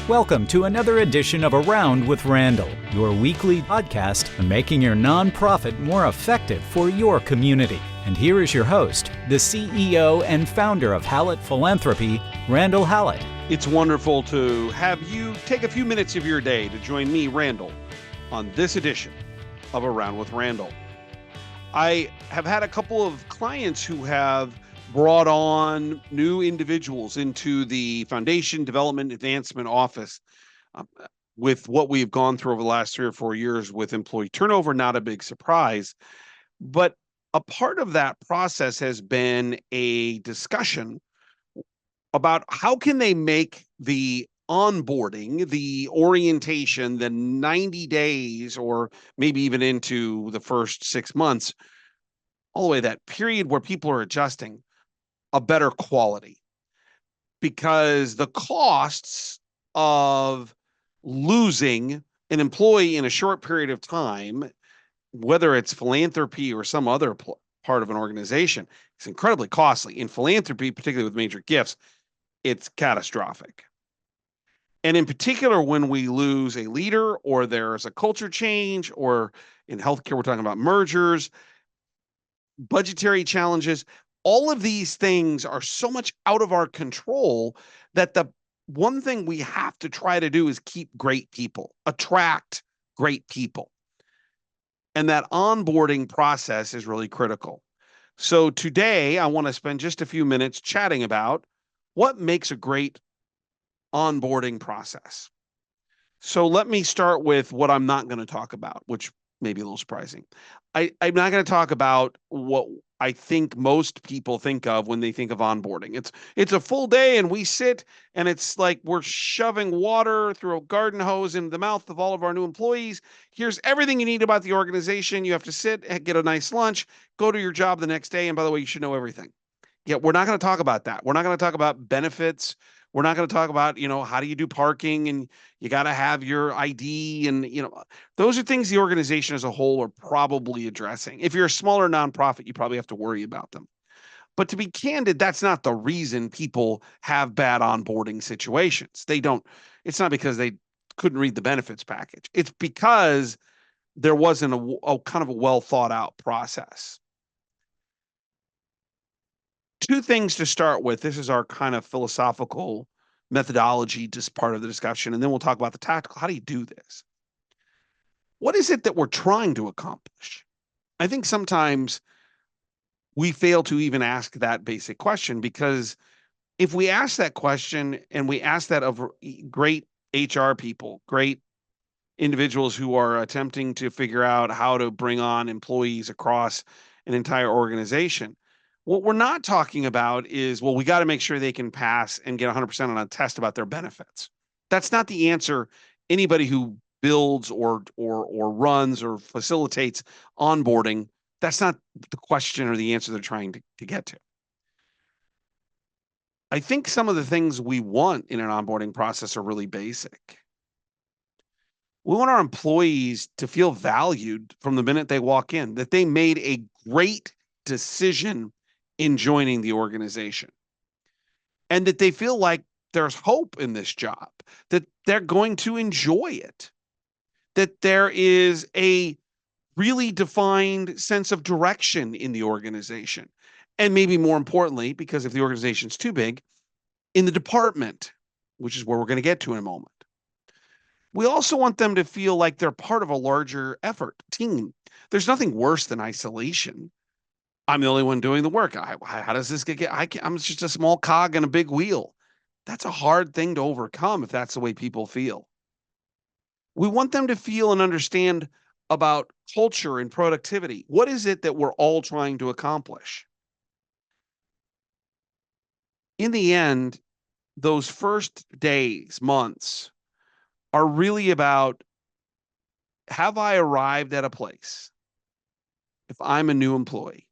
Welcome to another edition of Around with Randall, your weekly podcast on making your nonprofit more effective for your community. And here is your host, the CEO and founder of Hallett Philanthropy, Randall Hallett. It's wonderful to have you take a few minutes of your day to join me, Randall, on this edition of Around with Randall. I have had a couple of clients who have brought on new individuals into the Foundation Development Advancement Office with what we've gone through over the last 3 or 4 years with employee turnover, not a big surprise. But a part of that process has been a discussion about how can they make the onboarding, the orientation, the 90 days, or maybe even into the first 6 months, all the way that period where people are adjusting, a better quality. Because the costs of losing an employee in a short period of time, whether it's philanthropy or some other part of an organization, is incredibly costly. In philanthropy, particularly with major gifts, it's catastrophic. And in particular, when we lose a leader or there's a culture change, or in healthcare, we're talking about mergers, budgetary challenges, all of these things are so much out of our control that the one thing we have to try to do is keep great people, attract great people. And that onboarding process is really critical. So today, I want to spend just a few minutes chatting about what makes a great onboarding process. So let me start with what I'm not going to talk about, which may be a little surprising. I'm not going to talk about what I think most people think of when they think of onboarding. It's a full day and we sit and it's like we're shoving water through a garden hose into the mouth of all of our new employees. Here's everything you need about the organization. You have to sit and get a nice lunch, go to your job the next day. And by the way, you should know everything. Yeah, we're not going to talk about that. We're not going to talk about benefits. We're not going to talk about, how do you do parking and you got to have your ID and, those are things the organization as a whole are probably addressing. If you're a smaller nonprofit, you probably have to worry about them. But to be candid, that's not the reason people have bad onboarding situations. It's not because they couldn't read the benefits package. It's because there wasn't a kind of a well thought out process. Two things to start with. This is our kind of philosophical methodology, just part of the discussion. And then we'll talk about the tactical. How do you do this? What is it that we're trying to accomplish? I think sometimes we fail to even ask that basic question, because if we ask that question and we ask that of great HR people, great individuals who are attempting to figure out how to bring on employees across an entire organization, what we're not talking about is, well, we got to make sure they can pass and get 100% on a test about their benefits. That's not the answer anybody who builds or runs or facilitates onboarding, that's not the question or the answer they're trying to get to. I think some of the things we want in an onboarding process are really basic. We want our employees to feel valued from the minute they walk in, that they made a great decision in joining the organization, and that they feel like there's hope in this job, that they're going to enjoy it, that there is a really defined sense of direction in the organization. And maybe more importantly, because if the organization's too big, in the department, which is where we're going to get to in a moment. We also want them to feel like they're part of a larger effort, team. There's nothing worse than isolation. I'm the only one doing the work. How does this get? I'm just a small cog in a big wheel. That's a hard thing to overcome if that's the way people feel. We want them to feel and understand about culture and productivity. What is it that we're all trying to accomplish? In the end, those first days, months, are really about, have I arrived at a place, if I'm a new employee,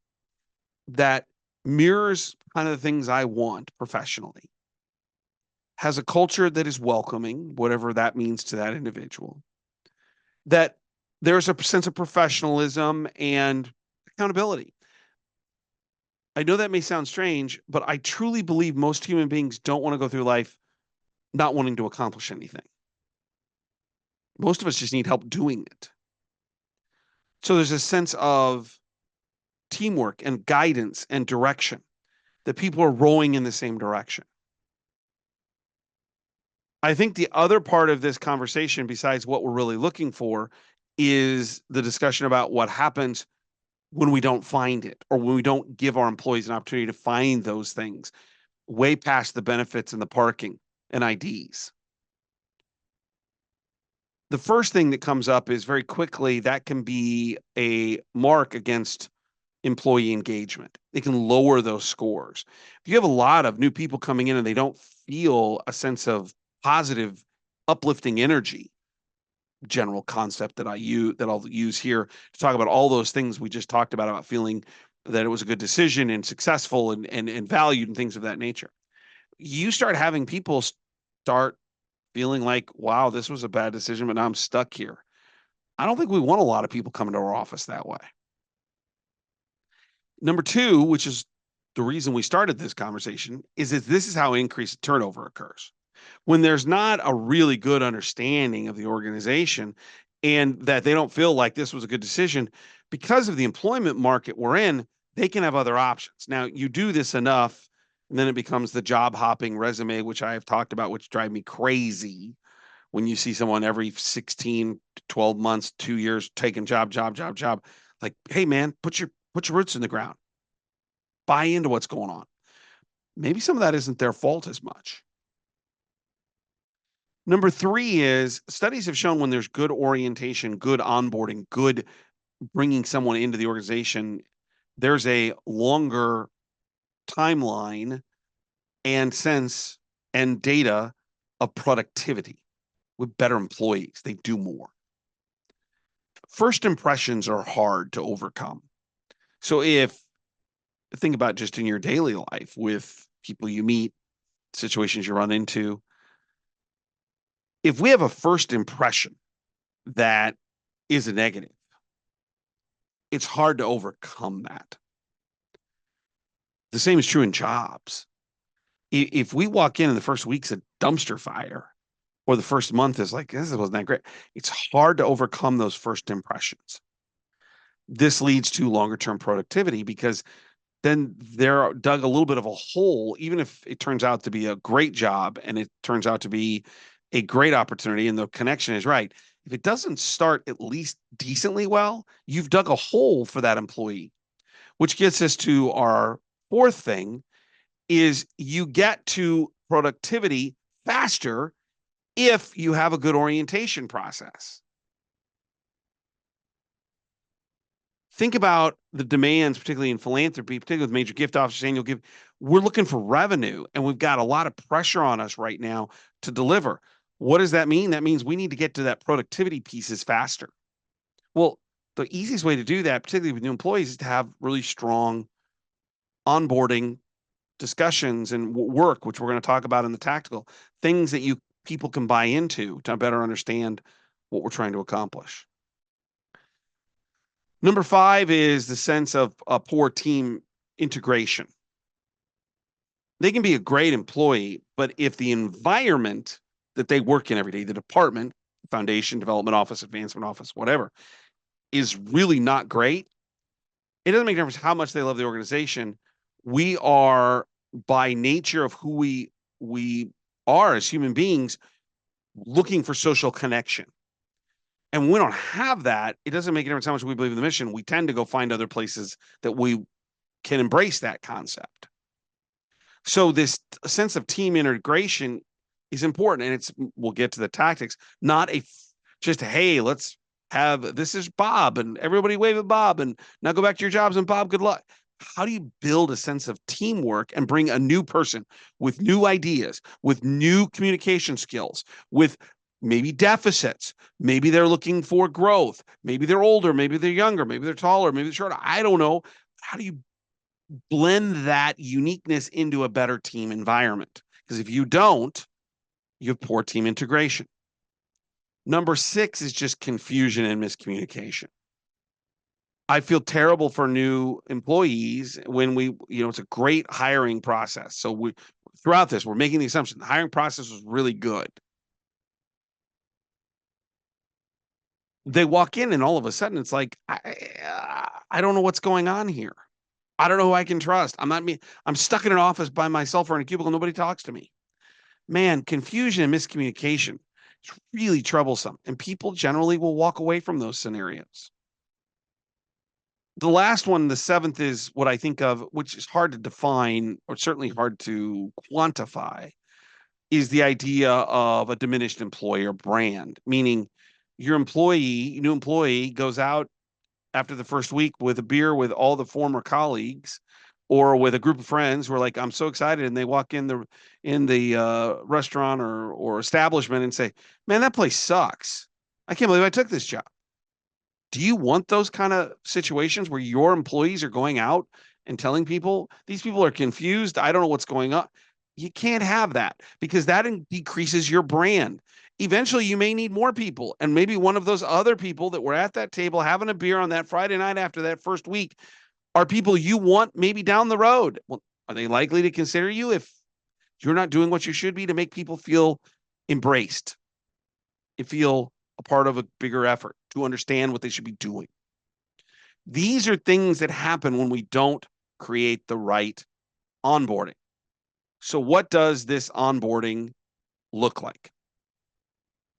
that mirrors kind of the things I want professionally, has a culture that is welcoming, whatever that means to that individual, that there's a sense of professionalism and accountability. I know that may sound strange, but I truly believe most human beings don't want to go through life not wanting to accomplish anything. Most of us just need help doing it. So there's a sense of teamwork and guidance and direction, that people are rowing in the same direction. I think the other part of this conversation, besides what we're really looking for, is the discussion about what happens when we don't find it, or when we don't give our employees an opportunity to find those things, way past the benefits and the parking and IDs. The first thing that comes up is, very quickly, that can be a mark against employee engagement. They can lower those scores. If you have a lot of new people coming in and they don't feel a sense of positive, uplifting energy, general concept that I'll use here to talk about all those things we just talked about feeling that it was a good decision and successful and valued and things of that nature. You start having people start feeling like, wow, this was a bad decision, but now I'm stuck here. I don't think we want a lot of people coming to our office that way. Number two, which is the reason we started this conversation, is that this is how increased turnover occurs. When there's not a really good understanding of the organization and that they don't feel like this was a good decision, because of the employment market we're in, they can have other options. Now, you do this enough, and then it becomes the job hopping resume, which I have talked about, which drive me crazy when you see someone every 16 to 12 months, 2 years, taking job. Like, hey, man, put your roots in the ground. Buy into what's going on. Maybe some of that isn't their fault as much. Number three is, studies have shown when there's good orientation, good onboarding, good bringing someone into the organization, there's a longer timeline and sense and data of productivity with better employees. They do more. First impressions are hard to overcome. So think about just in your daily life with people you meet, situations you run into, if we have a first impression that is a negative, it's hard to overcome that. The same is true in jobs. If we walk in and the first week's a dumpster fire, or the first month is like, this wasn't that great, it's hard to overcome those first impressions. This leads to longer term productivity, because then they're dug a little bit of a hole, even if it turns out to be a great job and it turns out to be a great opportunity and the connection is right. If it doesn't start at least decently well, you've dug a hole for that employee, which gets us to our fourth thing, is you get to productivity faster if you have a good orientation process. Think about the demands, particularly in philanthropy, particularly with major gift officers, annual gift. We're looking for revenue, and we've got a lot of pressure on us right now to deliver. What does that mean? That means we need to get to that productivity pieces faster. Well, the easiest way to do that, particularly with new employees, is to have really strong onboarding discussions and work, which we're going to talk about in the tactical, things that people can buy into to better understand what we're trying to accomplish. Number five is the sense of a poor team integration. They can be a great employee, but if the environment that they work in every day, the department, foundation, development office, advancement office, whatever, is really not great, it doesn't make a difference how much they love the organization. We are, by nature of who we are as human beings, looking for social connection. And when we don't have that, it doesn't make a difference how much we believe in the mission. We tend to go find other places that we can embrace that concept. So this sense of team integration is important, and we'll get to the tactics, not just, hey, let's have, this is Bob, and everybody wave at Bob, and now go back to your jobs, and Bob, good luck. How do you build a sense of teamwork and bring a new person with new ideas, with new communication skills, with maybe deficits? Maybe they're looking for growth. Maybe they're older. Maybe they're younger. Maybe they're taller. Maybe they're shorter. I don't know. How do you blend that uniqueness into a better team environment? Because if you don't, you have poor team integration. Number six is just confusion and miscommunication. I feel terrible for new employees when it's a great hiring process. So throughout this, we're making the assumption the hiring process was really good. They walk in and all of a sudden it's like, I don't know what's going on here. I don't know who I can trust. I'm not me. I'm stuck in an office by myself or in a cubicle. Nobody talks to me. Man, confusion and miscommunication is really troublesome. And people generally will walk away from those scenarios. The last one, the seventh, is what I think of, which is hard to define or certainly hard to quantify, is the idea of a diminished employer brand, meaning your new employee goes out after the first week with a beer with all the former colleagues or with a group of friends who are like, I'm so excited. And they walk in the restaurant or establishment and say, man, that place sucks. I can't believe I took this job. Do you want those kind of situations where your employees are going out and telling people these people are confused? I don't know what's going on. You can't have that because that decreases your brand. Eventually, you may need more people. And maybe one of those other people that were at that table having a beer on that Friday night after that first week are people you want maybe down the road. Well, are they likely to consider you if you're not doing what you should be to make people feel embraced and feel a part of a bigger effort to understand what they should be doing? These are things that happen when we don't create the right onboarding. So what does this onboarding look like?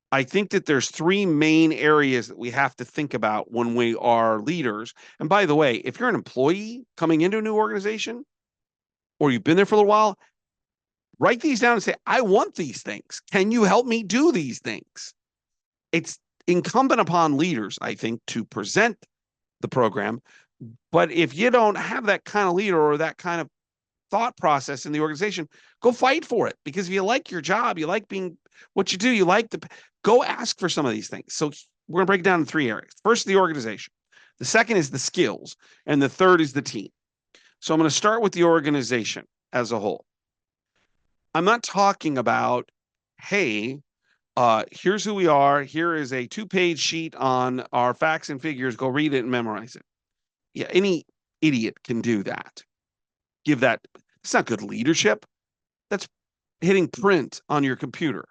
I think that there's three main areas that we have to think about when we are leaders. And by the way, if you're an employee coming into a new organization or you've been there for a little while, write these down and say, I want these things. Can you help me do these things? It's incumbent upon leaders, I think, to present the program. But if you don't have that kind of leader or that kind of thought process in the organization, go fight for it. Because if you like your job, you like being what you do, go ask for some of these things. So we're going to break it down in three areas. First, the organization. The second is the skills. And the third is the team. So I'm going to start with the organization as a whole. I'm not talking about, hey, here's who we are. Here is a 2-page sheet on our facts and figures. Go read it and memorize it. Yeah, any idiot can do that. It's not good leadership. That's hitting print on your computer.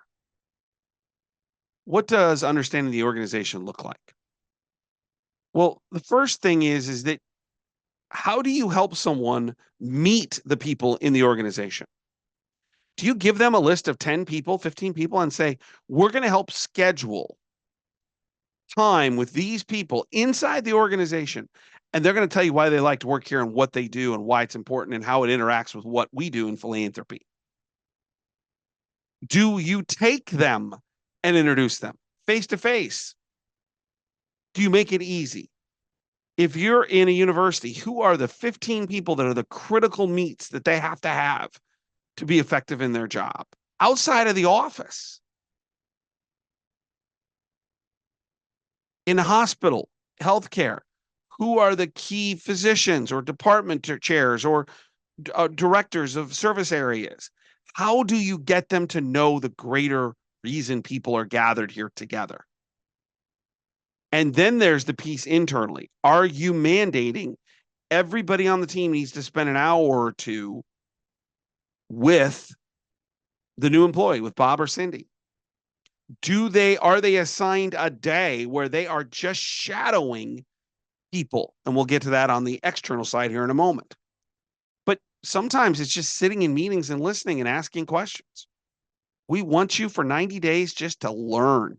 What does understanding the organization look like? Well, the first thing is that how do you help someone meet the people in the organization? Do you give them a list of 10 people, 15 people and say, we're going to help schedule time with these people inside the organization, and they're going to tell you why they like to work here and what they do and why it's important and how it interacts with what we do in philanthropy? Do you take them and introduce them face to face? Do you make it easy? If you're in a university, who are the 15 people that are the critical meets that they have to be effective in their job outside of the office? In a hospital, healthcare, who are the key physicians or department chairs or directors of service areas? How do you get them to know the greater reason people are gathered here together? And then there's the piece internally. Are you mandating everybody on the team needs to spend an hour or two with the new employee, with Bob or Cindy? Are they assigned a day where they are just shadowing people? And we'll get to that on the external side here in a moment. But sometimes it's just sitting in meetings and listening and asking questions. We want you for 90 days just to learn.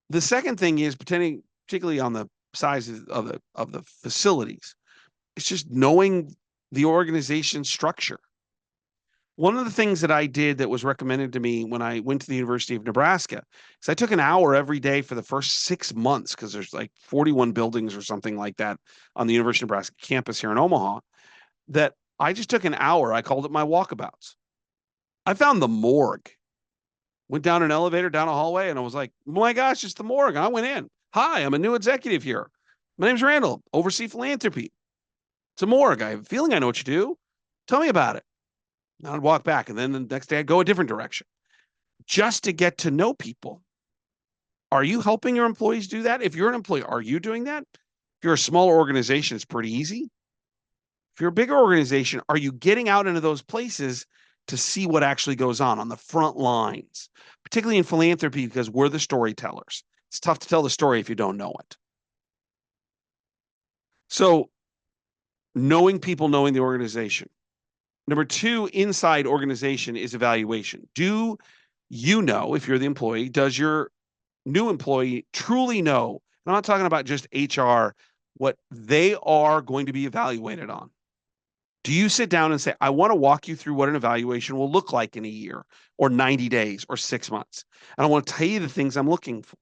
The second thing is, particularly on the size of the facilities, it's just knowing the organization structure. One of the things that I did that was recommended to me when I went to the University of Nebraska is I took an hour every day for the first 6 months, because there's like 41 buildings or something like that on the University of Nebraska campus here in Omaha, that I just took an hour. I called it my walkabouts. I found the morgue, went down an elevator, down a hallway, and I was like, oh my gosh, it's the morgue. And I went in. Hi, I'm a new executive here. My name's Randall, oversee philanthropy. It's a morgue. I have a feeling I know what you do. Tell me about it. And I'd walk back, and then the next day I'd go a different direction just to get to know people. Are you helping your employees do that? If you're an employee, are you doing that? If you're a smaller organization, it's pretty easy. If you're a bigger organization, are you getting out into those places to see what actually goes on the front lines, particularly in philanthropy, because we're the storytellers. It's tough to tell the story if you don't know it. So knowing people, knowing the organization. Number two, inside organization is evaluation. Do you know, if you're the employee, does your new employee truly know? I'm not talking about just HR, what they are going to be evaluated on. Do you sit down and say, I want to walk you through what an evaluation will look like in a year or 90 days or 6 months? And I want to tell you the things I'm looking for.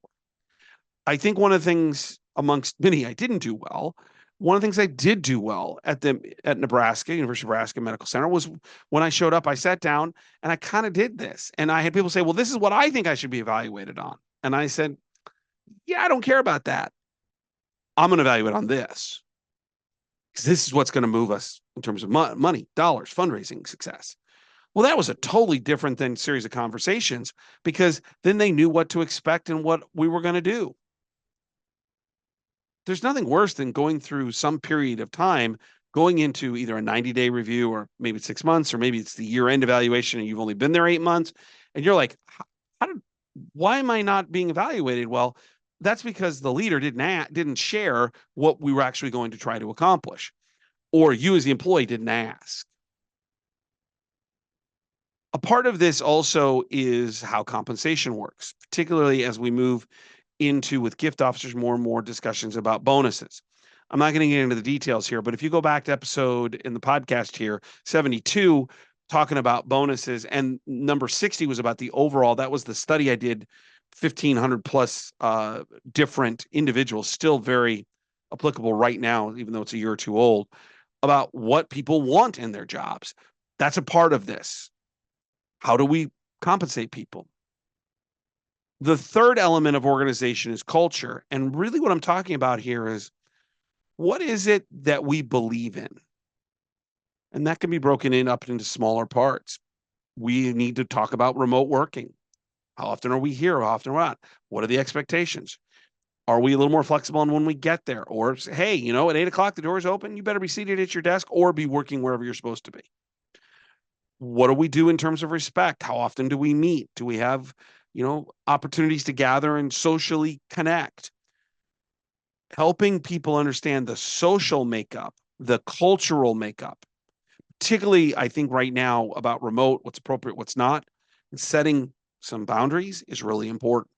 I think one of the things amongst many I didn't do well, one of the things I did do well at Nebraska, University of Nebraska Medical Center, was when I showed up, I sat down and I kind of did this. And I had people say, well, this is what I think I should be evaluated on. And I said, yeah, I don't care about that. I'm going to evaluate on this. Because this is what's going to move us in terms of money, dollars, fundraising success. Well, that was a totally different than series of conversations, because then they knew what to expect and what we were going to do. There's nothing worse than going through some period of time, going into either a 90-day review, or maybe 6 months, or maybe it's the year-end evaluation and you've only been there 8 months. And you're like, why am I not being evaluated? Well, that's because the leader didn't share what we were actually going to try to accomplish, or you as the employee didn't ask. A part of this also is how compensation works, particularly as we move into, with gift officers, more and more discussions about bonuses. I'm not going to get into the details here, but if you go back to episode in the podcast here, 72, talking about bonuses, and number 60 was about the overall, that was the study I did, 1,500 plus different individuals, still very applicable right now, even though it's a year or two old, about what people want in their jobs. That's a part of this. How do we compensate people? The third element of organization is culture. And really what I'm talking about here is, what is it that we believe in? And that can be broken up into smaller parts. We need to talk about remote working. How often are we here? How often are we not? What are the expectations? Are we a little more flexible on when we get there? Or, hey, at 8 o'clock, the door's open. You better be seated at your desk or be working wherever you're supposed to be. What do we do in terms of respect? How often do we meet? Do we have, opportunities to gather and socially connect? Helping people understand the social makeup, the cultural makeup, particularly, I think right now about remote, what's appropriate, what's not, and setting some boundaries is really important.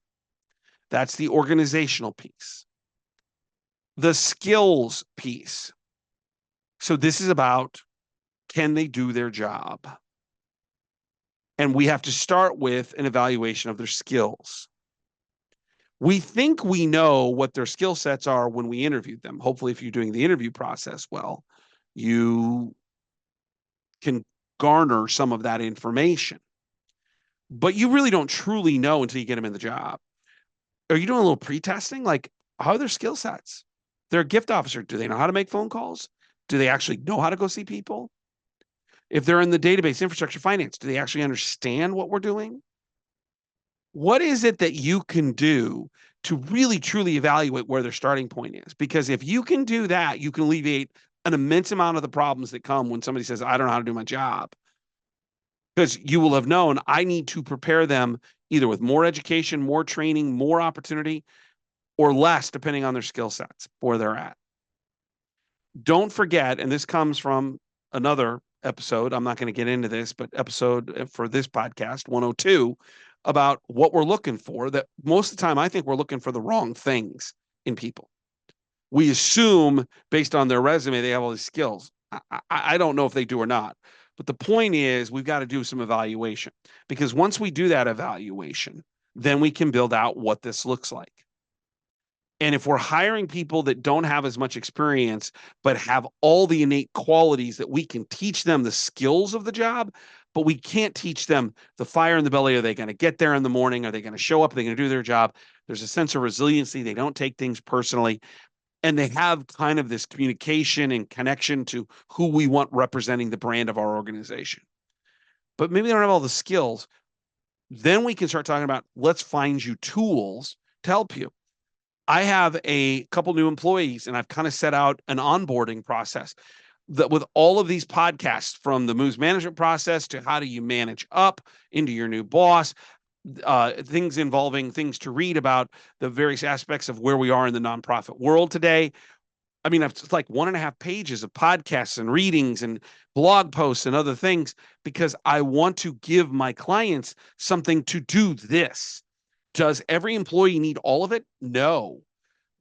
That's the organizational piece. The skills piece. So this is about, can they do their job? And we have to start with an evaluation of their skills. We think we know what their skill sets are when we interviewed them. Hopefully, if you're doing the interview process well, you can garner some of that information. But you really don't truly know until you get them in the job. Are you doing a little pre-testing? Like, how are their skill sets? They're a gift officer. Do they know how to make phone calls? Do they actually know how to go see people? If they're in the database, infrastructure, finance, do they actually understand what we're doing? What is it that you can do to really, truly evaluate where their starting point is? Because if you can do that, you can alleviate an immense amount of the problems that come when somebody says, I don't know how to do my job. Because you will have known, I need to prepare them either with more education, more training, more opportunity, or less, depending on their skill sets, where they're at. Don't forget, and this comes from another episode, I'm not going to get into this, but episode for this podcast, 102, about what we're looking for, that most of the time I think we're looking for the wrong things in people. We assume based on their resume, they have all these skills. I don't know if they do or not. But the point is, we've got to do some evaluation, because once we do that evaluation, then we can build out what this looks like. And if we're hiring people that don't have as much experience, but have all the innate qualities that we can teach them the skills of the job, but we can't teach them the fire in the belly. Are they going to get there in the morning? Are they going to show up? Are they going to do their job? There's a sense of resiliency. They don't take things personally. And they have kind of this communication and connection to who we want representing the brand of our organization. But maybe they don't have all the skills. Then we can start talking about, let's find you tools to help you. I have a couple new employees, and I've kind of set out an onboarding process that with all of these podcasts, from the moves management process to how do you manage up into your new boss, things involving things to read about the various aspects of where we are in the nonprofit world today. I mean, it's like 1.5 pages of podcasts and readings and blog posts and other things, because I want to give my clients something to do this. Does every employee need all of it? No.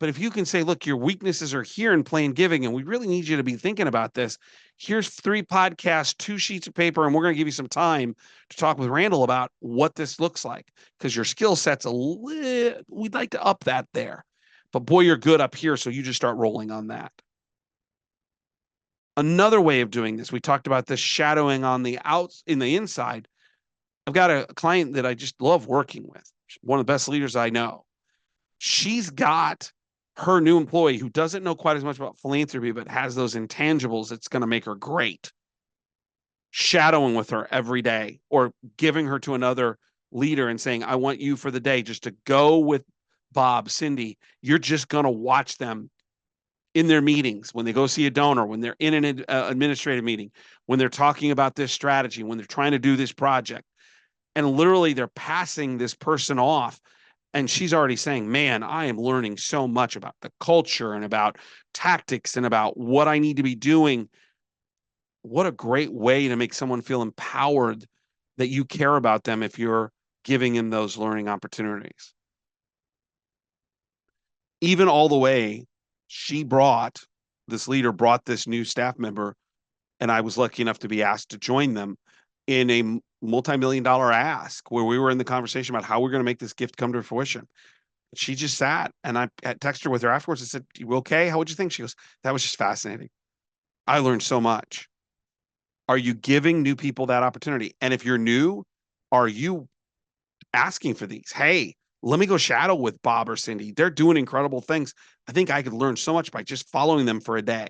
But if you can say, look, your weaknesses are here in plain giving, and we really need you to be thinking about this. Here's 3 podcasts, 2 sheets of paper, and we're going to give you some time to talk with Randall about what this looks like, because your skill set's we'd like to up that there. But boy, you're good up here, so you just start rolling on that. Another way of doing this, we talked about this shadowing on the in the inside. I've got a client that I just love working with, one of the best leaders I know. She's got her new employee who doesn't know quite as much about philanthropy, but has those intangibles that's going to make her great, shadowing with her every day, or giving her to another leader and saying, I want you for the day just to go with Bob, Cindy. You're just going to watch them in their meetings, when they go see a donor, when they're in an administrative meeting, when they're talking about this strategy, when they're trying to do this project. And literally they're passing this person off. And she's already saying, man, I am learning so much about the culture and about tactics and about what I need to be doing. What a great way to make someone feel empowered that you care about them if you're giving them those learning opportunities. Even all the way, this leader brought this new staff member, and I was lucky enough to be asked to join them in a multi-million-dollar ask where we were in the conversation about how we're going to make this gift come to fruition. She just sat, and I texted her with her afterwards and said, you okay? How would you think? She goes, that was just fascinating. I learned so much. Are you giving new people that opportunity? And if you're new, are you asking for these? Hey, let me go shadow with Bob or Cindy. They're doing incredible things. I think I could learn so much by just following them for a day,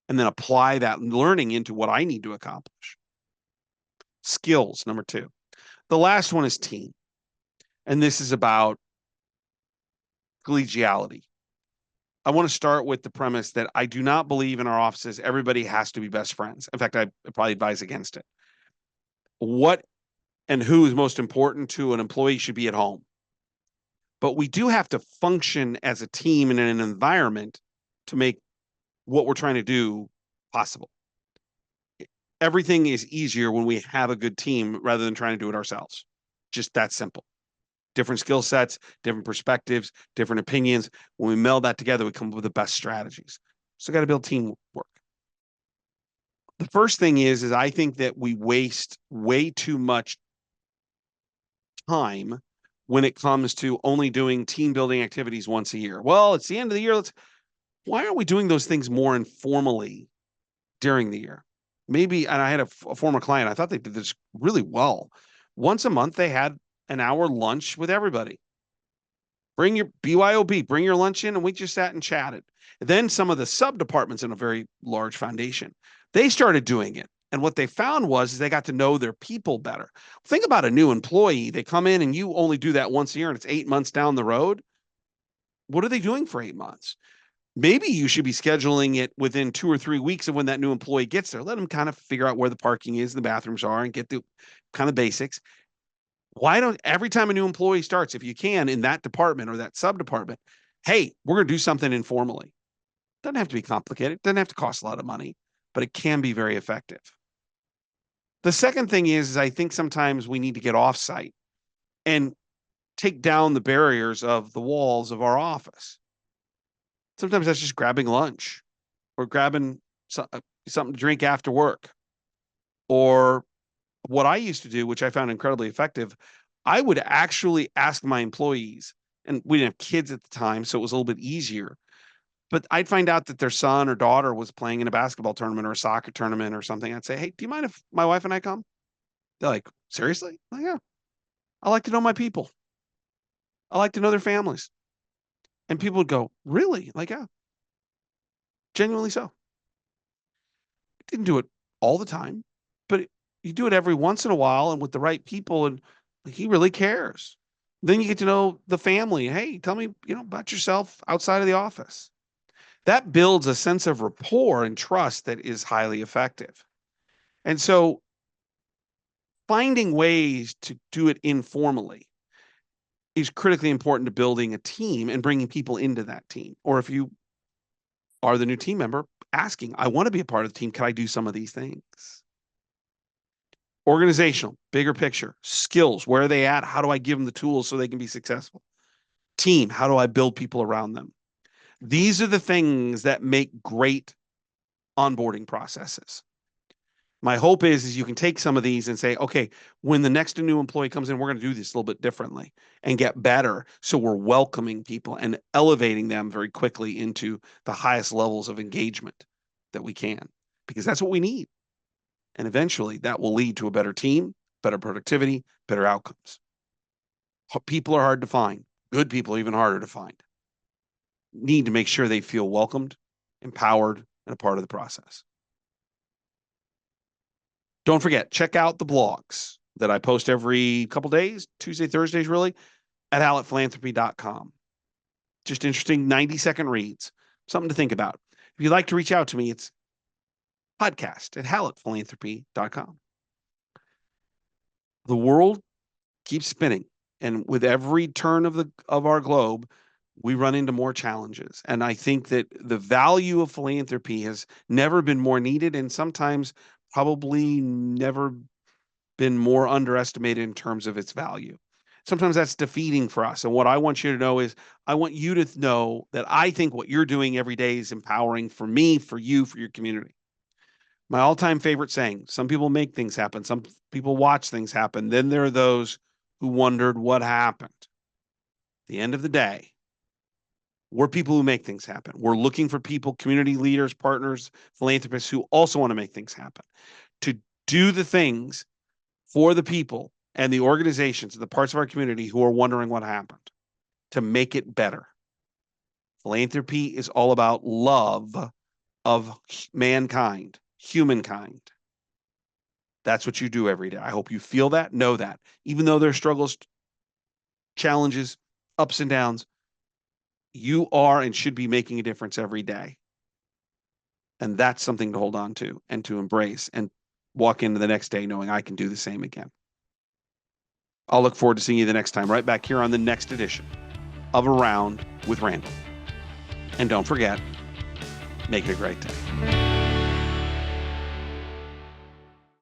and then apply that learning into what I need to accomplish. Skills, number 2. The last one is team. And this is about collegiality. I want to start with the premise that I do not believe in our offices everybody has to be best friends. In fact, I probably advise against it. What and who is most important to an employee should be at home. But we do have to function as a team in an environment to make what we're trying to do possible. Everything is easier when we have a good team rather than trying to do it ourselves. Just that simple. Different skill sets, different perspectives, different opinions. When we meld that together, we come up with the best strategies. So got to build teamwork. The first thing is I think that we waste way too much time when it comes to only doing team building activities once a year. Well, it's the end of the year. Why aren't we doing those things more informally during the year? Maybe, and I had a former client, I thought they did this really well. Once a month, they had an hour lunch with everybody. Bring your BYOB, bring your lunch in, and we just sat and chatted. And then some of the sub-departments in a very large foundation, they started doing it. And what they found was they got to know their people better. Think about a new employee. They come in and you only do that once a year and it's 8 months down the road. What are they doing for 8 months? Maybe you should be scheduling it within 2 or 3 weeks of when that new employee gets there. Let them kind of figure out where the parking is, the bathrooms are, and get the kind of basics. Why don't every time a new employee starts, if you can, in that department or that sub-department, hey, we're going to do something informally. Doesn't have to be complicated. Doesn't have to cost a lot of money, but it can be very effective. The second thing is I think sometimes we need to get off-site and take down the barriers of the walls of our office. Sometimes that's just grabbing lunch or grabbing something to drink after work. Or what I used to do, which I found incredibly effective, I would actually ask my employees, and we didn't have kids at the time, so it was a little bit easier, but I'd find out that their son or daughter was playing in a basketball tournament or a soccer tournament or something. I'd say, hey, do you mind if my wife and I come? They're like, seriously? I'm like, yeah. I like to know my people. I like to know their families. And people would go, really? Like, yeah. Genuinely so. Didn't do it all the time, but you do it every once in a while and with the right people, and he really cares. Then you get to know the family. Hey, tell me, about yourself outside of the office. That builds a sense of rapport and trust that is highly effective. And so finding ways to do it informally is critically important to building a team and bringing people into that team. Or if you are the new team member, asking, I want to be a part of the team. Can I do some of these things? Organizational, bigger picture, skills, where are they at? How do I give them the tools so they can be successful? Team, how do I build people around them? These are the things that make great onboarding processes. My hope is you can take some of these and say, okay, when the next new employee comes in, we're going to do this a little bit differently and get better. So we're welcoming people and elevating them very quickly into the highest levels of engagement that we can, because that's what we need. And eventually that will lead to a better team, better productivity, better outcomes. People are hard to find. Good people are even harder to find. Need to make sure they feel welcomed, empowered, and a part of the process. Don't forget, check out the blogs that I post every couple days, Tuesday, Thursdays, really, at hallettphilanthropy.com. Just interesting 90-second reads, something to think about. If you'd like to reach out to me, it's podcast@hallettphilanthropy.com. The world keeps spinning, and with every turn of our globe, we run into more challenges. And I think that the value of philanthropy has never been more needed, and sometimes probably never been more underestimated in terms of its value. Sometimes that's defeating for us. And what I want you to know is I want you to know that I think what you're doing every day is empowering for me, for you, for your community. My all-time favorite saying, some people make things happen. Some people watch things happen. Then there are those who wondered what happened. At the end of the day, we're people who make things happen. We're looking for people, community leaders, partners, philanthropists who also want to make things happen, to do the things for the people and the organizations and the parts of our community who are wondering what happened, to make it better. Philanthropy is all about love of mankind, humankind. That's what you do every day. I hope you feel that, know that. Even though there's struggles, challenges, ups and downs, you are and should be making a difference every day. And that's something to hold on to and to embrace and walk into the next day knowing I can do the same again. I'll look forward to seeing you the next time, right back here on the next edition of Around with Randall. And don't forget, make it a great day.